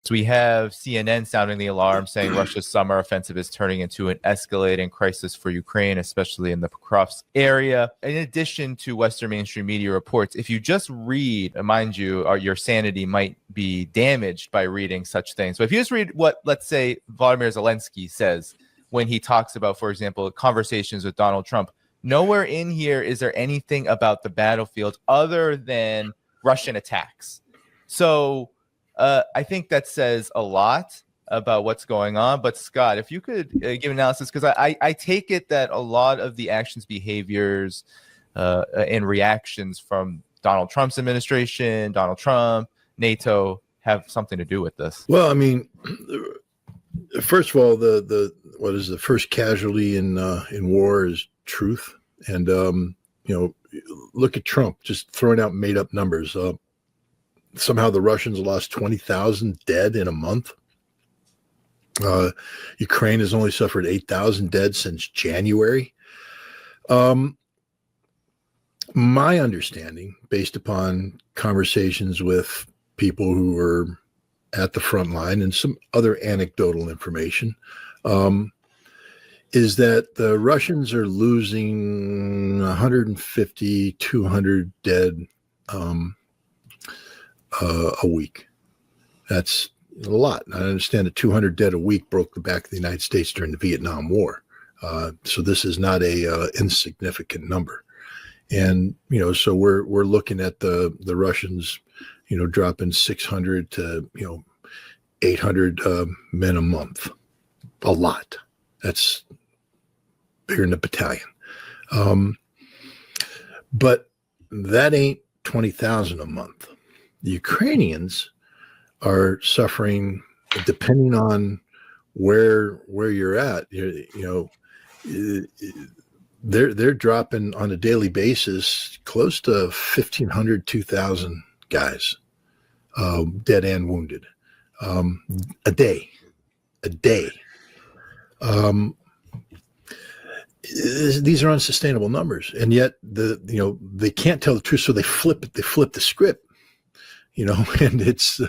So we have CNN sounding the alarm, saying Russia's summer offensive is turning into an escalating crisis for Ukraine, especially in the Pokrovsk area. In addition to Western mainstream media reports, if you just read, mind you, your sanity might be damaged by reading such things. But if you just read what, let's say, Vladimir Zelensky says when he talks about, for example, conversations with Donald Trump, nowhere in here is there anything about the battlefield other than Russian attacks. So I think that says a lot about what's going on. But Scott, if you could give analysis, because I take it that a lot of the actions, behaviors, and reactions from Donald Trump's administration, Donald Trump, NATO have something to do with this. Well, I mean, first of all, the what is the first casualty in war is truth, and look at Trump just throwing out made up numbers. Somehow the Russians lost 20,000 dead in a month. Ukraine has only suffered 8,000 dead since January. My understanding, based upon conversations with people who were at the front line and some other anecdotal information, is that the Russians are losing 150, 200 dead a week. That's a lot. I understand that 200 dead a week broke the back of the United States during the Vietnam War. So this is not a insignificant number. And, so we're looking at the Russians, dropping 600 to, 800 men a month. A lot. That's bigger than a battalion. But that ain't 20,000 a month. The Ukrainians are suffering, depending on where you're at. They're dropping on a daily basis close to 1,500, 2,000 guys, dead and wounded, a day. These are unsustainable numbers, and yet they can't tell the truth, so they flip it. They flip the script. And it's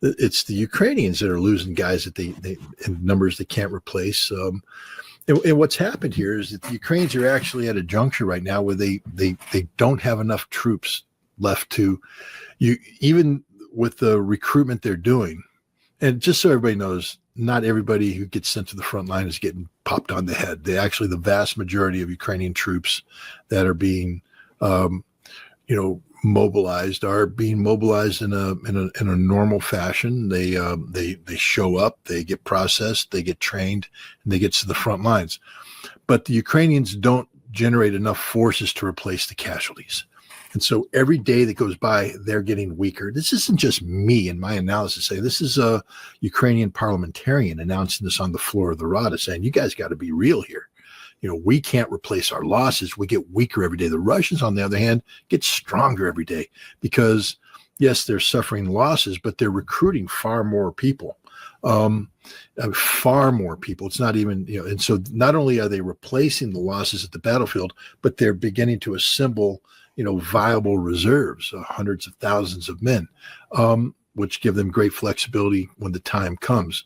it's the Ukrainians that are losing guys that they in numbers they can't replace. And what's happened here is that the Ukrainians are actually at a juncture right now where they don't have enough troops left to even with the recruitment they're doing. And just so everybody knows, not everybody who gets sent to the front line is getting popped on the head. The vast majority of Ukrainian troops that are being mobilized are being mobilized in a normal fashion. They show up, they get processed, they get trained, and they get to the front lines. But the Ukrainians don't generate enough forces to replace the casualties. And so every day that goes by, they're getting weaker. This isn't just me and my analysis saying, this is a Ukrainian parliamentarian announcing this on the floor of the Rada saying, you guys got to be real here. We can't replace our losses. We get weaker every day. The Russians, on the other hand, get stronger every day because, yes, they're suffering losses, but they're recruiting far more people. Far more people. It's not even, and so not only are they replacing the losses at the battlefield, but they're beginning to assemble, viable reserves, hundreds of thousands of men, which give them great flexibility when the time comes.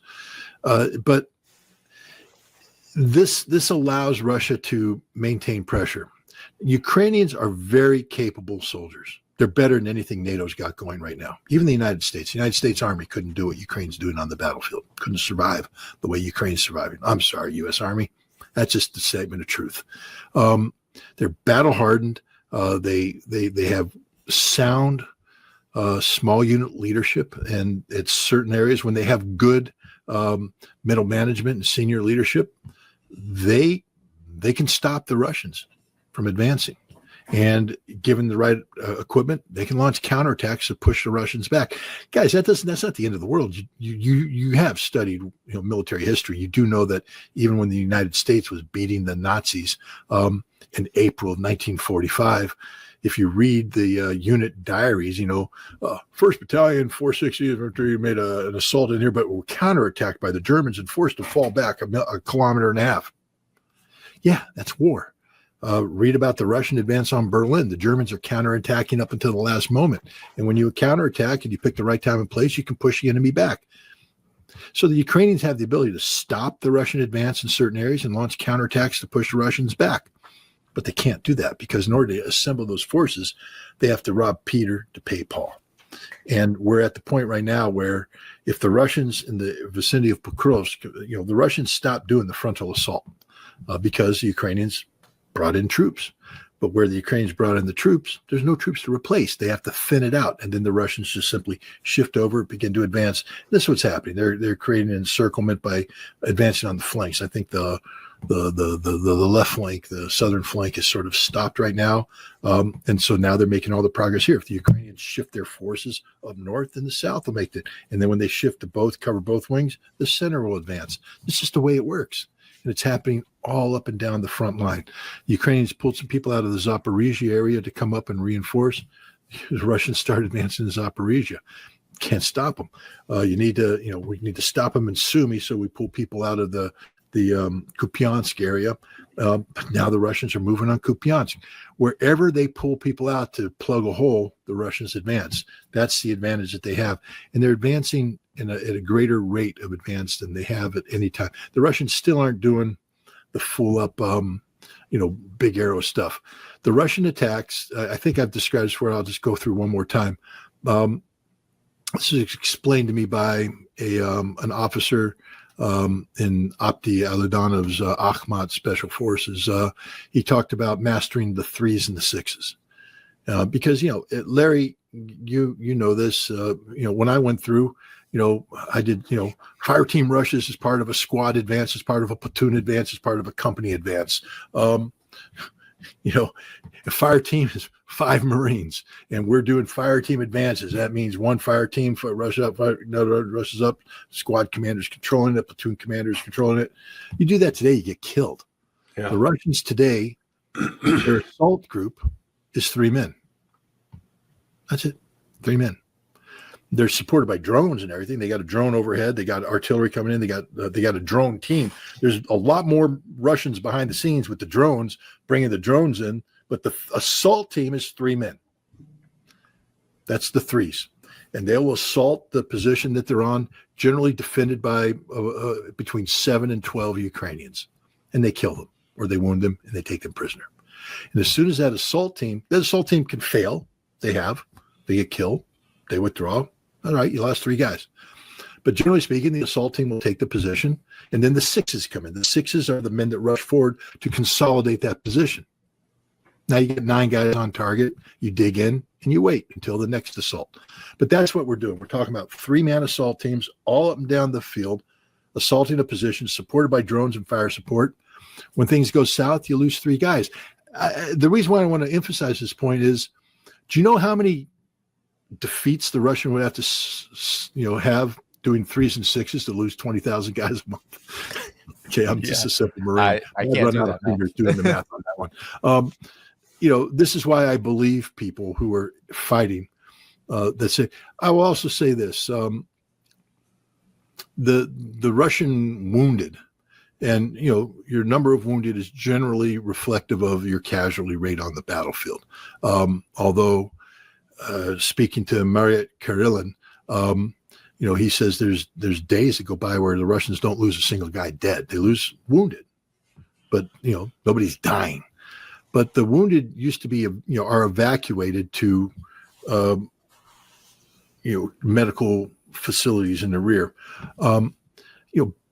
But this allows Russia to maintain pressure. Ukrainians are very capable soldiers. They're better than anything NATO's got going right now. Even the United States Army couldn't do what Ukraine's doing on the battlefield. Couldn't survive the way Ukraine's surviving. I'm sorry, U.S. Army. That's just a statement of truth. They're battle hardened. They have sound small unit leadership, and it's certain areas when they have good middle management and senior leadership, they can stop the Russians from advancing. And given the right equipment, they can launch counterattacks to push the Russians back. Guys, that's not the end of the world. You have studied military history. You do know that even when the United States was beating the Nazis in April of 1945, if you read the unit diaries, 1st Battalion, 460th Infantry made an assault in here, but were counterattacked by the Germans and forced to fall back a kilometer and a half. Yeah, that's war. Read about the Russian advance on Berlin. The Germans are counterattacking up until the last moment. And when you counterattack and you pick the right time and place, you can push the enemy back. So the Ukrainians have the ability to stop the Russian advance in certain areas and launch counterattacks to push the Russians back. But they can't do that because in order to assemble those forces, they have to rob Peter to pay Paul. And we're at the point right now where if the Russians in the vicinity of Pokrovsk, the Russians stopped doing the frontal assault because the Ukrainians brought in troops. But where the Ukrainians brought in the troops, there's no troops to replace. They have to thin it out. And then the Russians just simply shift over, begin to advance. This is what's happening. They're creating an encirclement by advancing on the flanks. I think the left flank, the southern flank, is sort of stopped right now. And so now they're making all the progress here. If the Ukrainians shift their forces up north, then the south will make it. And then when they shift to both, cover both wings, the center will advance. It's just the way it works. And it's happening all up and down the front line. The Ukrainians pulled some people out of the Zaporizhia area to come up and reinforce. The Russians started advancing to Zaporizhia. Can't stop them. We need to stop them in Sumy, so we pull people out of the Kupiansk area. But now the Russians are moving on Kupiansk. Wherever they pull people out to plug a hole, the Russians advance. That's the advantage that they have. And they're advancing at a greater rate of advance than they have at any time. The Russians still aren't doing the full up, big arrow stuff. The Russian attacks, I think I've described this before. I'll just go through one more time. This is explained to me by an officer in Opti Alidanov's Akhmat Special Forces. He talked about mastering the 3s and the 6s. Because, Larry, you know this, when I went through, I did, fire team rushes as part of a squad advance, as part of a platoon advance, as part of a company advance. A fire team is 5 Marines, and we're doing fire team advances. That means one fire team rushes up, another rushes up, squad commanders controlling it, platoon commanders controlling it. You do that today, you get killed. Yeah. The Russians today, their assault group is 3 men. That's it, 3 men. They're supported by drones and everything. They got a drone overhead. They got artillery coming in. They got a drone team. There's a lot more Russians behind the scenes with the drones, bringing the drones in. But the assault team is 3 men. That's the 3s. And they will assault the position that they're on, generally defended by between 7 and 12 Ukrainians. And they kill them, or they wound them, and they take them prisoner. And as soon as that assault team can fail. They get killed. They withdraw. All right, you lost 3 guys. But generally speaking, the assault team will take the position, and then the 6s come in. The 6s are the men that rush forward to consolidate that position. Now you get 9 guys on target. You dig in, and you wait until the next assault. But that's what we're doing. We're talking about 3-man assault teams all up and down the field, assaulting a position, supported by drones and fire support. When things go south, you lose 3 guys. The reason why I want to emphasize this point is, do you know how many defeats the Russian would have to, have doing 3s and 6s to lose 20,000 guys a month? Okay, I'm just a simple Marine. I can't do that. Fingers doing the math on that one. This is why I believe people who are fighting that say. I will also say this: the Russian wounded, and your number of wounded is generally reflective of your casualty rate on the battlefield. Although speaking to Mariet Karelin, he says there's days that go by where the Russians don't lose a single guy dead. They lose wounded, but nobody's dying. But the wounded used to be are evacuated to medical facilities in the rear.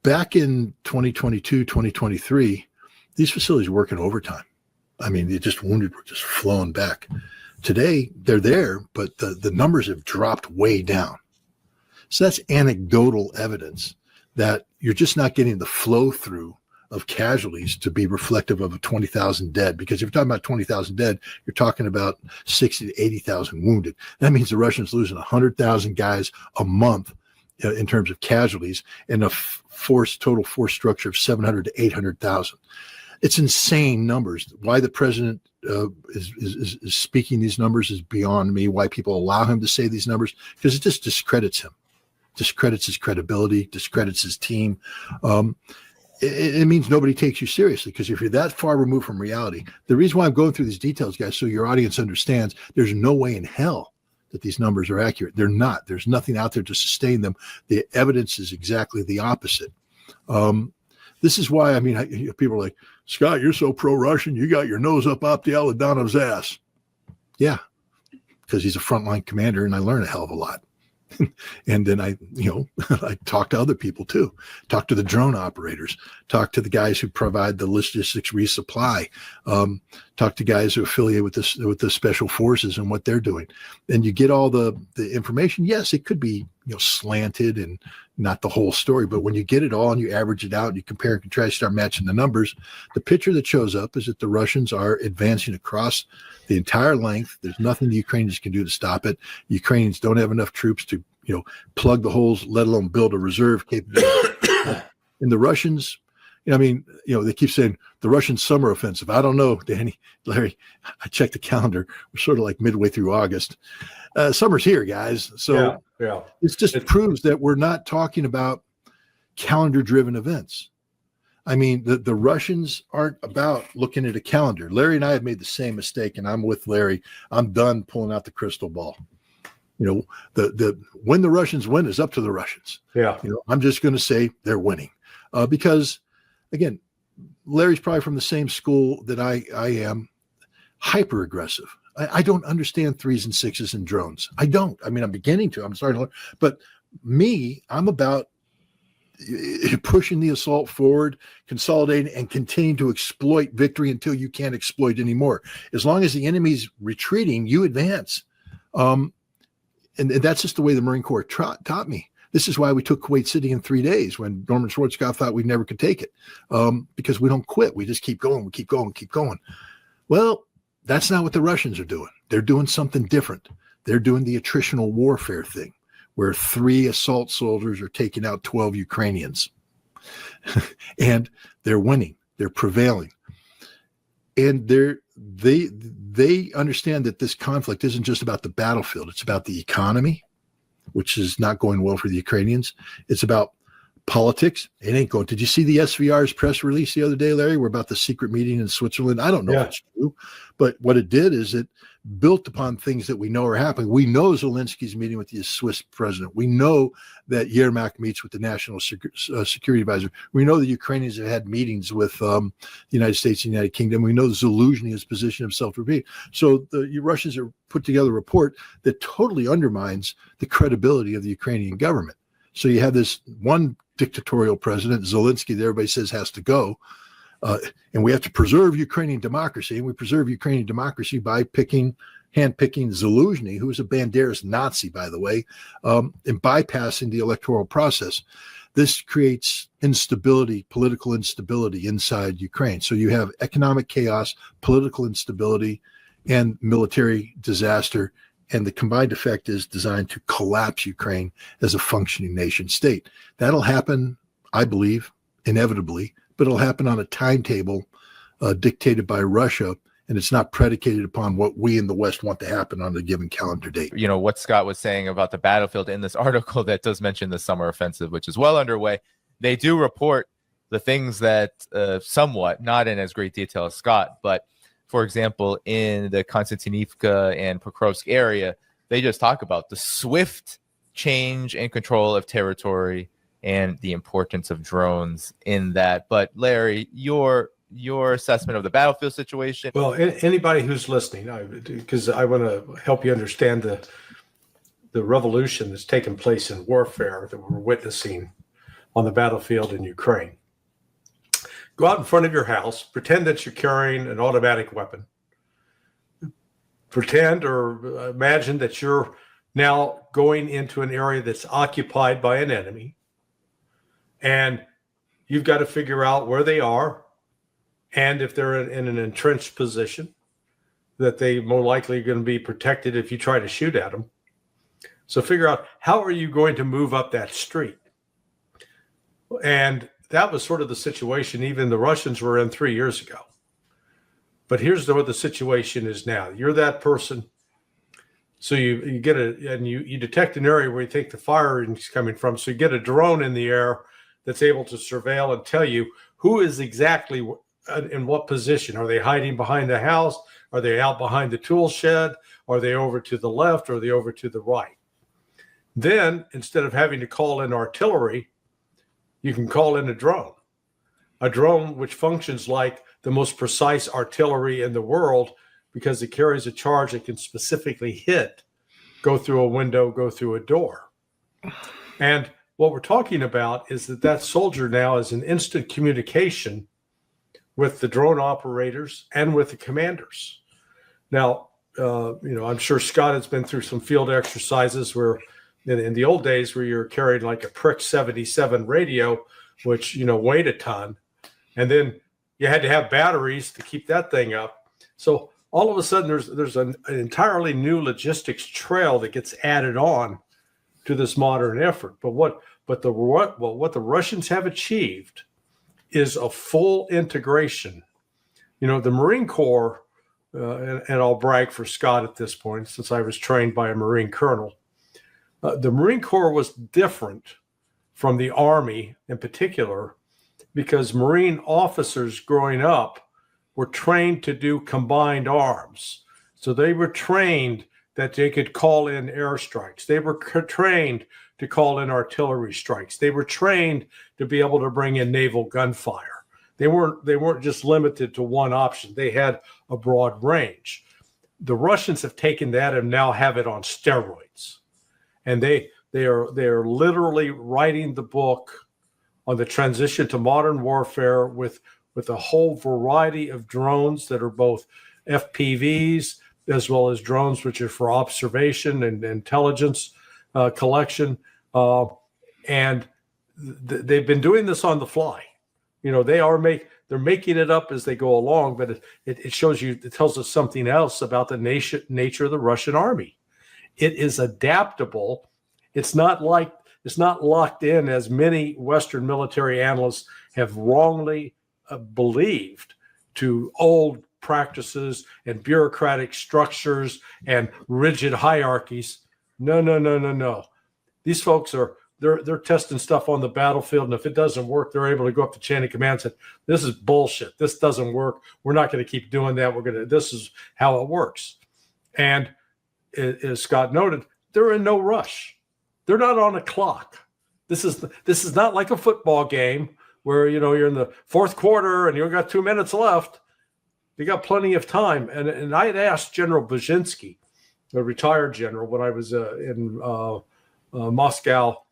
Back in 2022, 2023, these facilities were working overtime. I mean, the just wounded were just flowing back. Today, they're there, but the numbers have dropped way down. So that's anecdotal evidence that you're just not getting the flow through of casualties to be reflective of a 20,000 dead. Because if you're talking about 20,000 dead, you're talking about 60 to 80,000 wounded. That means the Russians losing 100,000 guys a month in terms of casualties, and a total force structure of 700 to 800,000. It's insane numbers. Why the president is speaking these numbers is beyond me. Why people allow him to say these numbers, because it just discredits him, discredits his credibility, discredits his team. it means nobody takes you seriously, because if you're that far removed from reality, the reason why I'm going through these details, guys, so your audience understands there's no way in hell that these numbers are accurate. They're not. There's nothing out there to sustain them. The evidence is exactly the opposite. This is why, I mean, people are like, Scott, you're so pro-Russian. You got your nose up the Aladonov's ass. Yeah, because he's a frontline commander, and I learn a hell of a lot. And then I talk to other people too, talk to the drone operators, talk to the guys who provide the logistics resupply, talk to guys who affiliate with the special forces and what they're doing. And you get all the information. Yes, it could be, slanted and not the whole story, but when you get it all and you average it out and you compare and contrast, start matching the numbers, the picture that shows up is that the Russians are advancing across the entire length. There's nothing the Ukrainians can do to stop it. Ukrainians don't have enough troops to, plug the holes, let alone build a reserve capability. And the Russians, they keep saying the Russian summer offensive. I don't know, Danny, Larry, I checked the calendar. We're sort of like midway through August. Summer's here, guys. So yeah. It proves that we're not talking about calendar-driven events. I mean, the Russians aren't about looking at a calendar. Larry and I have made the same mistake, and I'm with Larry. I'm done pulling out the crystal ball. When the Russians win is up to the Russians. Yeah. I'm just going to say they're winning because, again, Larry's probably from the same school that I am, hyper aggressive. I don't understand 3s and 6s and drones. I don't. I mean, I'm beginning to. I'm starting to learn. But I'm about pushing the assault forward, consolidating, and continuing to exploit victory until you can't exploit anymore. As long as the enemy's retreating, you advance. And that's just the way the Marine Corps taught me. This is why we took Kuwait City in 3 days when Norman Schwarzkopf thought we never could take it, because we don't quit. We just keep going. We keep going. Keep going. Well, that's not what the Russians are doing. They're doing something different. They're doing the attritional warfare thing, where 3 assault soldiers are taking out 12 Ukrainians. And they're winning. They're prevailing. And they understand that this conflict isn't just about the battlefield. It's about the economy, which is not going well for the Ukrainians. It's about politics. It ain't going. Did you see the SVR's press release the other day, Larry? We're about the secret meeting in Switzerland. I don't know if it's true, but what it did is it built upon things that we know are happening. We know Zelensky's meeting with the Swiss president. We know that Yermak meets with the national security advisor. We know the Ukrainians have had meetings with the United States and United Kingdom. We know Zelensky has positioned himself to repeat. So the Russians have put together a report that totally undermines the credibility of the Ukrainian government. So you have this one dictatorial president, Zelensky, that everybody says has to go. And we have to preserve Ukrainian democracy. And we preserve Ukrainian democracy by handpicking Zelensky, who is a Banderas Nazi, by the way, and bypassing the electoral process. This creates instability, political instability inside Ukraine. So you have economic chaos, political instability, and military disaster. And the combined effect is designed to collapse Ukraine as a functioning nation state. That'll happen, I believe, inevitably, but it'll happen on a timetable dictated by Russia, and it's not predicated upon what we in the West want to happen on a given calendar date. What Scott was saying about the battlefield in this article that does mention the summer offensive, which is well underway. They do report the things that somewhat, not in as great detail as Scott, but for example, in the Konstantinivka and Pokrovsk area, they just talk about the swift change and control of territory and the importance of drones in that. But Larry, your assessment of the battlefield situation. Well, anybody who's listening, because I want to help you understand the revolution that's taken place in warfare that we're witnessing on the battlefield in Ukraine. Go out in front of your house, pretend that you're carrying an automatic weapon. Pretend or imagine that you're now going into an area that's occupied by an enemy. And you've got to figure out where they are. And if they're in an entrenched position, that they more likely are going to be protected if you try to shoot at them. So figure out, how are you going to move up that street? And that was sort of the situation even the Russians were in 3 years ago. But here's what the situation is now. You're that person. So you get you detect an area where you think the fire is coming from. So you get a drone in the air, that's able to surveil and tell you who is exactly in what position. Are they hiding behind the house? Are they out behind the tool shed? Are they over to the left? Or are they over to the right? Then, instead of having to call in artillery, you can call in a drone which functions like the most precise artillery in the world because it carries a charge that can specifically hit, go through a window, go through a door. And what we're talking about is that soldier now is in instant communication with the drone operators and with the commanders. Now, I'm sure Scott has been through some field exercises where in the old days where you're carrying like a Prick 77 radio, which, weighed a ton, and then you had to have batteries to keep that thing up. So all of a sudden there's an entirely new logistics trail that gets added on to this modern effort. But what the Russians have achieved is a full integration. The Marine Corps, and I'll brag for Scott at this point, since I was trained by a Marine colonel. The Marine Corps was different from the Army in particular because Marine officers growing up were trained to do combined arms. So they were trained that they could call in airstrikes. They were trained to call in artillery strikes. They were trained to be able to bring in naval gunfire. They weren't just limited to one option. They had a broad range. The Russians have taken that and now have it on steroids. And they are literally writing the book on the transition to modern warfare with a whole variety of drones that are both FPVs as well as drones which are for observation and intelligence collection. And they've been doing this on the fly. They're making it up as they go along, but it shows you, it tells us something else about the nature of the Russian army. It is adaptable. It's not locked in as many Western military analysts have wrongly believed to old practices and bureaucratic structures and rigid hierarchies. No. These folks they're testing stuff on the battlefield, and if it doesn't work, they're able to go up to chain of command and say, "This is bullshit. This doesn't work. We're not going to keep doing that. This is how it works." And as Scott noted, they're in no rush. They're not on a clock. This is not like a football game where you're in the fourth quarter and you've got 2 minutes left. You got plenty of time. And I had asked General Brzezinski, a retired general, when I was in Moscow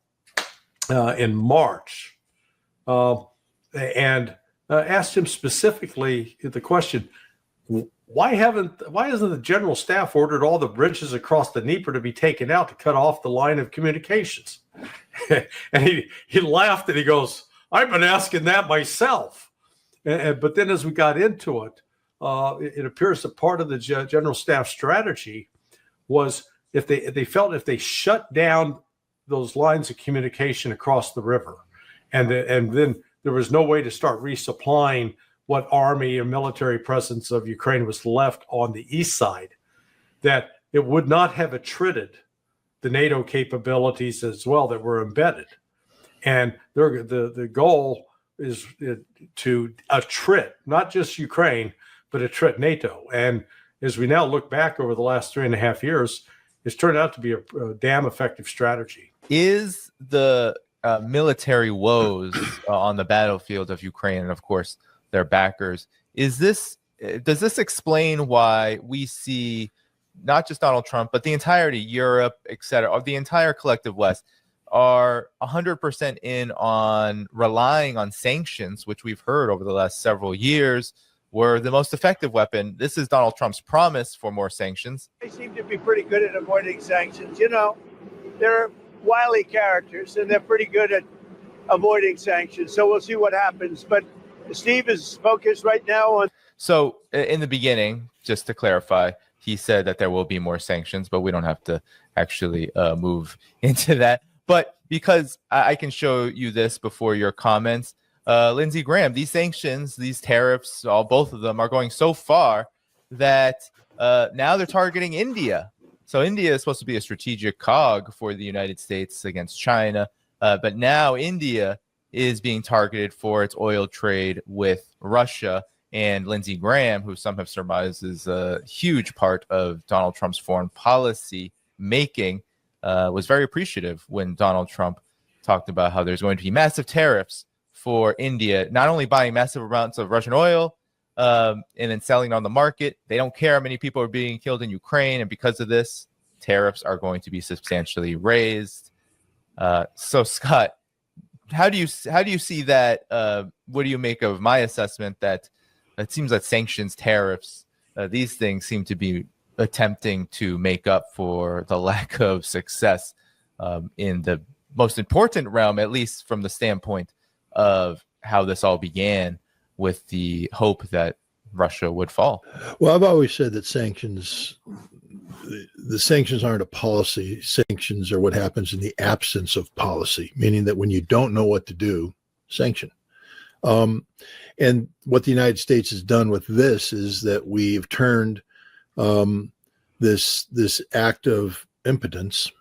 in March, and asked him specifically the question, why hasn't the general staff ordered all the bridges across the Dnieper to be taken out to cut off the line of communications? And he laughed and he goes, "I've been asking that myself." But then as we got into it, it appears that part of the general staff strategy was if they shut down those lines of communication across the river, and then there was no way to start resupplying what army and military presence of Ukraine was left on the east side, that it would not have attrited the NATO capabilities as well that were embedded. And the goal is to attrit, not just Ukraine, but attrit NATO. And as we now look back over the last 3.5 years, it's turned out to be a damn effective strategy. Is the military woes on the battlefield of Ukraine, and of course their backers, does this explain why we see not just Donald Trump, but the entirety, Europe, et cetera, or the entire collective West are 100% in on relying on sanctions, which we've heard over the last several years were the most effective weapon? This is Donald Trump's promise for more sanctions. They seem to be pretty good at avoiding sanctions. They're wily characters, and they're pretty good at avoiding sanctions. So we'll see what happens. But Steve is focused right now on. So in the beginning, just to clarify, he said that there will be more sanctions, but we don't have to actually move into that. But because I can show you this before your comments, Lindsey Graham, these sanctions, these tariffs, both of them are going so far that now they're targeting India. So India is supposed to be a strategic cog for the United States against China. But now India is being targeted for its oil trade with Russia. And Lindsey Graham, who some have surmised is a huge part of Donald Trump's foreign policy making, was very appreciative when Donald Trump talked about how there's going to be massive tariffs for India, not only buying massive amounts of Russian oil and then selling it on the market. They don't care how many people are being killed in Ukraine. And because of this, tariffs are going to be substantially raised. So, Scott, how do you see that? What do you make of my assessment that it seems that sanctions, tariffs, these things seem to be attempting to make up for the lack of success in the most important realm, at least from the standpoint of how this all began with the hope that Russia would fall? Well, I've always said that the sanctions aren't a policy. Sanctions are what happens in the absence of policy, meaning that when you don't know what to do, sanction. And what the United States has done with this is that we've turned this act of impotence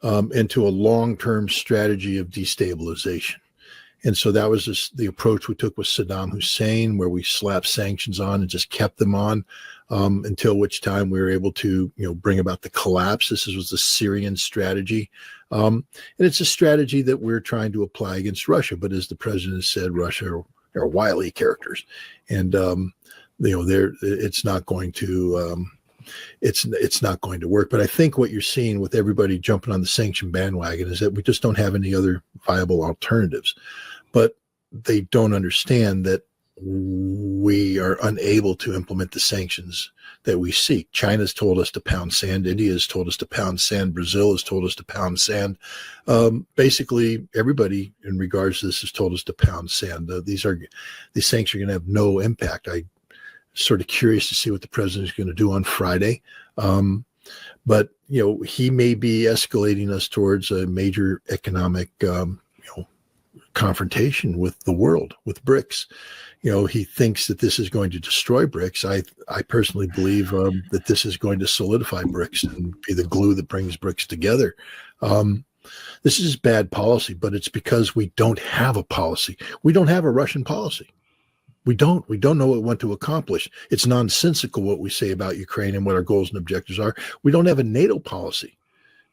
into a long-term strategy of destabilization. And so that was the approach we took with Saddam Hussein, where we slapped sanctions on and just kept them on until which time we were able to, bring about the collapse. This was the Syrian strategy. And it's a strategy that we're trying to apply against Russia. But as the president said, Russia are wily characters. And, it's not going to it's not going to work. But I think what you're seeing with everybody jumping on the sanction bandwagon is that we just don't have any other viable alternatives. But they don't understand that we are unable to implement the sanctions that we seek. China's told us to pound sand. India has told us to pound sand. Brazil has told us to pound sand. Basically, everybody in regards to this has told us to pound sand. These sanctions are going to have no impact. I'm sort of curious to see what the president is going to do on Friday. But, he may be escalating us towards a major economic confrontation with the world, with BRICS. He thinks that this is going to destroy BRICS. I personally believe that this is going to solidify BRICS and be the glue that brings BRICS together. This is bad policy, but it's because we don't have a policy. We don't have a Russian policy. We don't know what we want to accomplish. It's nonsensical what we say about Ukraine and what our goals and objectives are. We don't have a NATO policy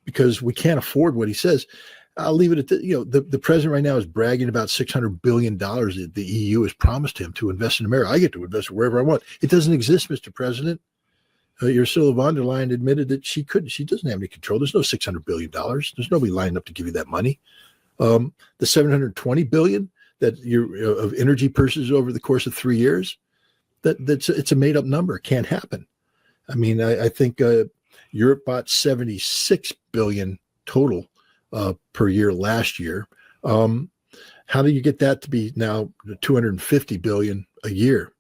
because we can't afford what he says. I'll leave it at the president right now is bragging about $600 billion that the EU has promised him to invest in America. I get to invest wherever I want. It doesn't exist, Mr. President. Ursula von der Leyen admitted that she doesn't have any control. There's no $600 billion. There's nobody lined up to give you that money. The $720 billion that of energy purchases over the course of 3 years, it's a made up number. It can't happen. I mean, I think Europe bought $76 billion total per year last year. How do you get that to be now $250 billion a year?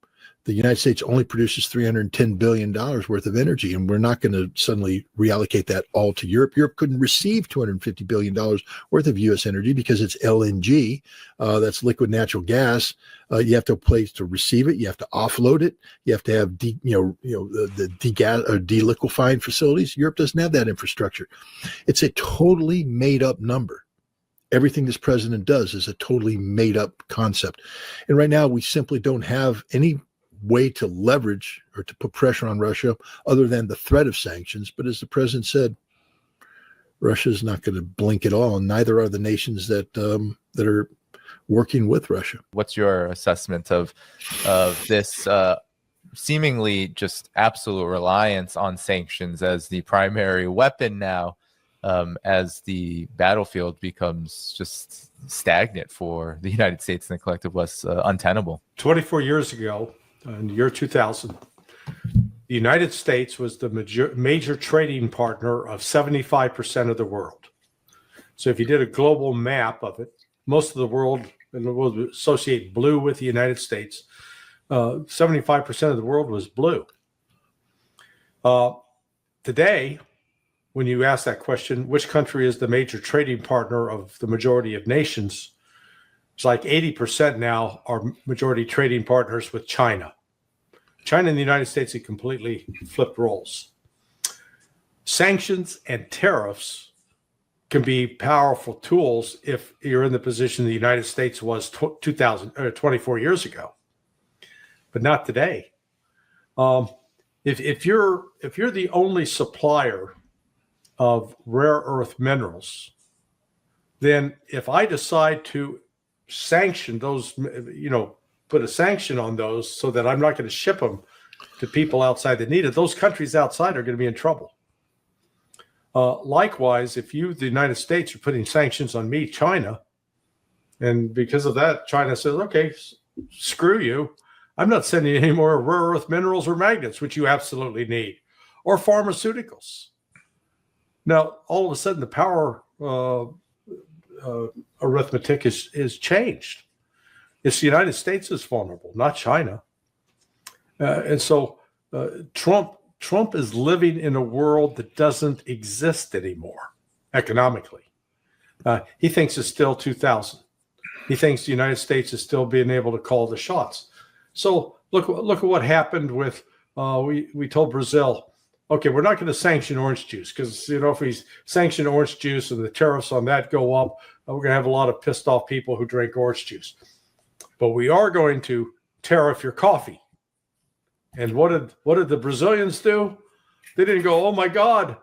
The United States only produces $310 billion worth of energy, and we're not going to suddenly reallocate that all to Europe. Europe couldn't receive $250 billion worth of U.S. energy because it's LNG. That's liquid natural gas. You have to have a place to receive it. You have to offload it. You have to have the deliquefying facilities. Europe doesn't have that infrastructure. It's a totally made up number. Everything this president does is a totally made up concept. And right now we simply don't have any way to leverage or to put pressure on Russia other than the threat of sanctions. But as the president said, Russia is not going to blink at all, and neither are the nations that are working with Russia. What's your assessment of this seemingly just absolute reliance on sanctions as the primary weapon now, as the battlefield becomes just stagnant for the United States and the collective West, untenable? 24 years ago, in the year 2000, the United States was the major trading partner of 75% of the world. So if you did a global map of it, most of the world, and we'll associate blue with the United States, 75% of the world was blue. Today, when you ask that question, which country is the major trading partner of the majority of nations, it's like 80% now are majority trading partners with China. China and the United States have completely flipped roles. Sanctions and tariffs can be powerful tools if you're in the position the United States was 24 years ago, but not today. If you're the only supplier of rare earth minerals, then if I decide to sanction those, put a sanction on those so that I'm not going to ship them to people outside that need it, those countries outside are going to be in trouble. Likewise, if you, the United States, are putting sanctions on me, China, and because of that, China says, okay, screw you. I'm not sending you any more rare earth minerals or magnets, which you absolutely need, or pharmaceuticals. Now, all of a sudden, the power arithmetic is changed. It's the United States is vulnerable, not China. And so Trump is living in a world that doesn't exist anymore economically. He thinks it's still 2000. He thinks the United States is still being able to call the shots. So look at what happened with, we told Brazil, okay, we're not going to sanction orange juice because, if we sanction orange juice and the tariffs on that go up, we're going to have a lot of pissed off people who drink orange juice. But we are going to tariff your coffee. And what did the Brazilians do? They didn't go, oh my God,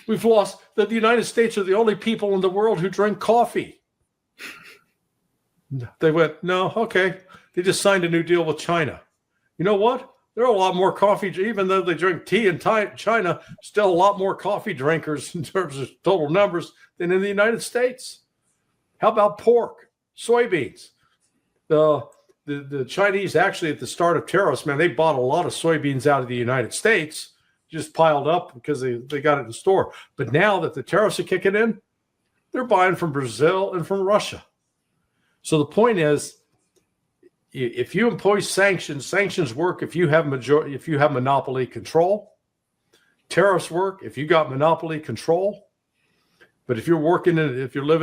we've lost, that the United States are the only people in the world who drink coffee. They went, no, okay. They just signed a new deal with China. You know what? There are a lot more coffee, even though they drink tea in China, still a lot more coffee drinkers in terms of total numbers than in the United States. How about pork, soybeans? The Chinese actually at the start of tariffs, man, they bought a lot of soybeans out of the United States, just piled up because they got it in store. But now that the tariffs are kicking in, they're buying from Brazil and from Russia. So the point is, if you impose sanctions work if you have monopoly control. Tariffs work if you got monopoly control. But if you're living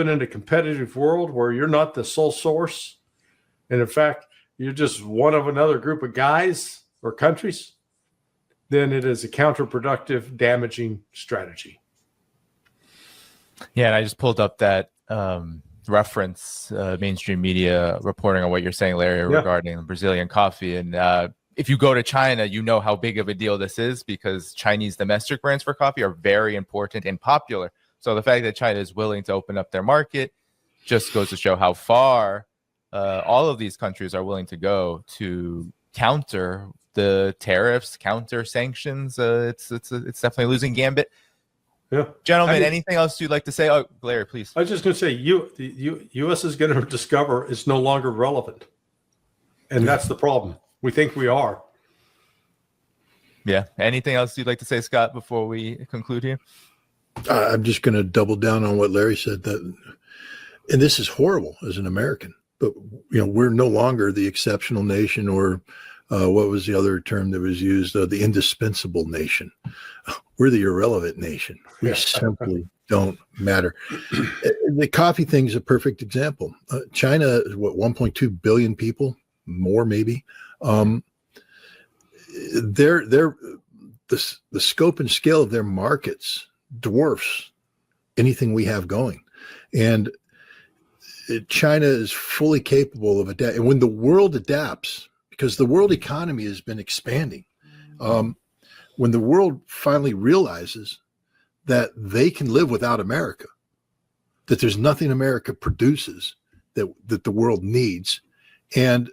in a competitive world where you're not the sole source, and in fact, you're just one of another group of guys or countries, then it is a counterproductive, damaging strategy. Yeah, and I just pulled up that reference, mainstream media reporting on what you're saying, Larry, regarding Brazilian coffee. And if you go to China, you know how big of a deal this is because Chinese domestic brands for coffee are very important and popular. So the fact that China is willing to open up their market just goes to show how far all of these countries are willing to go to counter the tariffs, counter sanctions. It's definitely a losing gambit. Yeah, gentlemen, anything else you'd like to say? Oh, Larry, please. I was just going to say, the U.S. is going to discover it's no longer relevant, and that's the problem. We think we are. Yeah. Anything else you'd like to say, Scott, before we conclude here? I'm just going to double down on what Larry said. And this is horrible as an American, but we're no longer the exceptional nation, or what was the other term that was used? The indispensable nation. We're the irrelevant nation. We simply don't matter. The coffee thing is a perfect example. China is 1.2 billion people, more maybe. The scope and scale of their markets dwarfs anything we have going, and China is fully capable of adapting. And when the world adapts, because the world economy has been expanding, when the world finally realizes that they can live without America, that there's nothing America produces that the world needs, and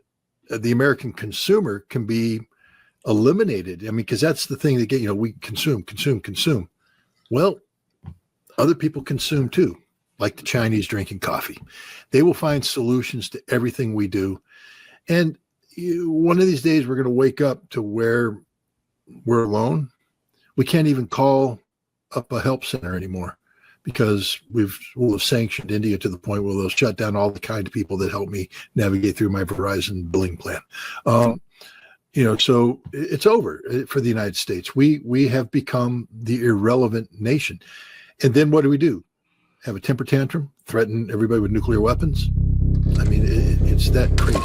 the American consumer can be eliminated. I mean, because that's the thing that we consume. Well, other people consume too, like the Chinese drinking coffee. They will find solutions to everything we do. And one of these days we're going to wake up to where we're alone. We can't even call up a help center anymore because we'll have sanctioned India to the point where they'll shut down all the kind of people that help me navigate through my Verizon billing plan. So it's over for the United States. We have become the irrelevant nation. And then what do? Have a temper tantrum, threaten everybody with nuclear weapons? I mean, it's that crazy.